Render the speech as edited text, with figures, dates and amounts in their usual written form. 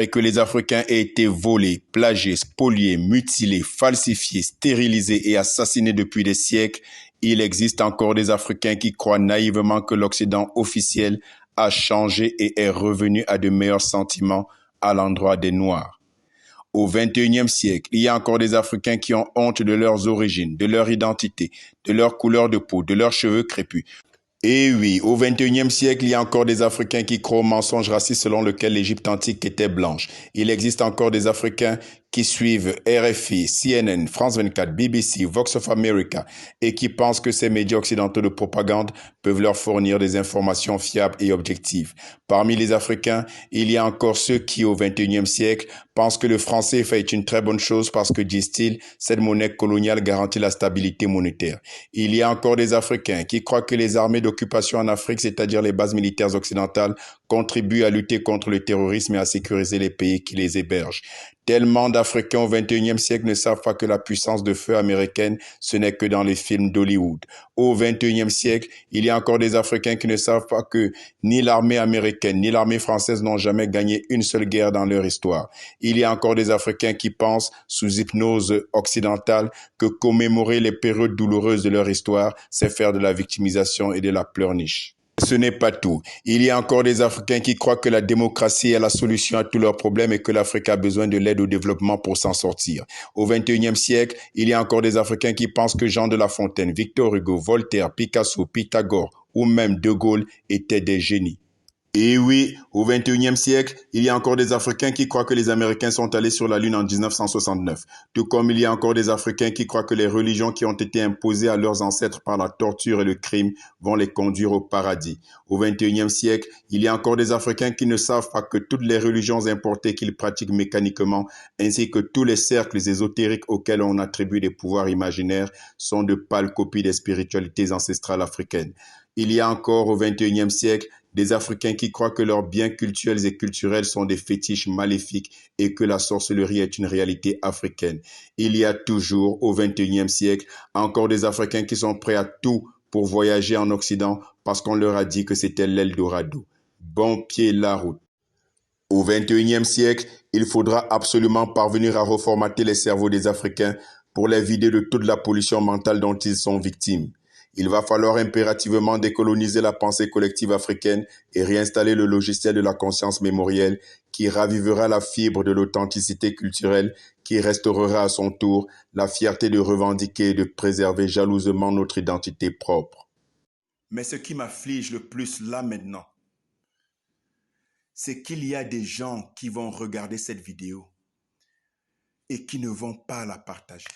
et que les Africains aient été volés, plagiés, spoliés, mutilés, falsifiés, stérilisés et assassinés depuis des siècles, il existe encore des Africains qui croient naïvement que l'Occident officiel a changé et est revenu à de meilleurs sentiments à l'endroit des Noirs. Au XXIe siècle, il y a encore des Africains qui ont honte de leurs origines, de leur identité, de leur couleur de peau, de leurs cheveux crépus. Et oui, au XXIe siècle, il y a encore des Africains qui croient au mensonge raciste selon lequel l'Égypte antique était blanche. Il existe encore des Africains qui suivent RFI, CNN, France 24, BBC, Vox of America et qui pensent que ces médias occidentaux de propagande peuvent leur fournir des informations fiables et objectives. Parmi les Africains, il y a encore ceux qui, au XXIe siècle, pensent que le franc CFA est une très bonne chose parce que, disent-ils, cette monnaie coloniale garantit la stabilité monétaire. Il y a encore des Africains qui croient que les armées d'occupation en Afrique, c'est-à-dire les bases militaires occidentales, contribuent à lutter contre le terrorisme et à sécuriser les pays qui les hébergent. Tellement d'Africains au XXIe siècle ne savent pas que la puissance de feu américaine, ce n'est que dans les films d'Hollywood. Au XXIe siècle, il y a encore des Africains qui ne savent pas que ni l'armée américaine ni l'armée française n'ont jamais gagné une seule guerre dans leur histoire. Il y a encore des Africains qui pensent, sous hypnose occidentale, que commémorer les périodes douloureuses de leur histoire, c'est faire de la victimisation et de la pleurniche. Ce n'est pas tout. Il y a encore des Africains qui croient que la démocratie est la solution à tous leurs problèmes et que l'Afrique a besoin de l'aide au développement pour s'en sortir. Au XXIe siècle, il y a encore des Africains qui pensent que Jean de La Fontaine, Victor Hugo, Voltaire, Picasso, Pythagore ou même De Gaulle étaient des génies. Et oui, au XXIe siècle, il y a encore des Africains qui croient que les Américains sont allés sur la Lune en 1969. Tout comme il y a encore des Africains qui croient que les religions qui ont été imposées à leurs ancêtres par la torture et le crime vont les conduire au paradis. Au XXIe siècle, il y a encore des Africains qui ne savent pas que toutes les religions importées qu'ils pratiquent mécaniquement, ainsi que tous les cercles ésotériques auxquels on attribue des pouvoirs imaginaires, sont de pâles copies des spiritualités ancestrales africaines. Il y a encore au XXIe siècle des Africains qui croient que leurs biens culturels et culturels sont des fétiches maléfiques et que la sorcellerie est une réalité africaine. Il y a toujours, au XXIe siècle, encore des Africains qui sont prêts à tout pour voyager en Occident parce qu'on leur a dit que c'était l'Eldorado. Bon pied la route. Au XXIe siècle, il faudra absolument parvenir à reformater les cerveaux des Africains pour les vider de toute la pollution mentale dont ils sont victimes. Il va falloir impérativement décoloniser la pensée collective africaine et réinstaller le logiciel de la conscience mémorielle qui ravivera la fibre de l'authenticité culturelle, qui restaurera à son tour la fierté de revendiquer et de préserver jalousement notre identité propre. Mais ce qui m'afflige le plus là maintenant, c'est qu'il y a des gens qui vont regarder cette vidéo et qui ne vont pas la partager.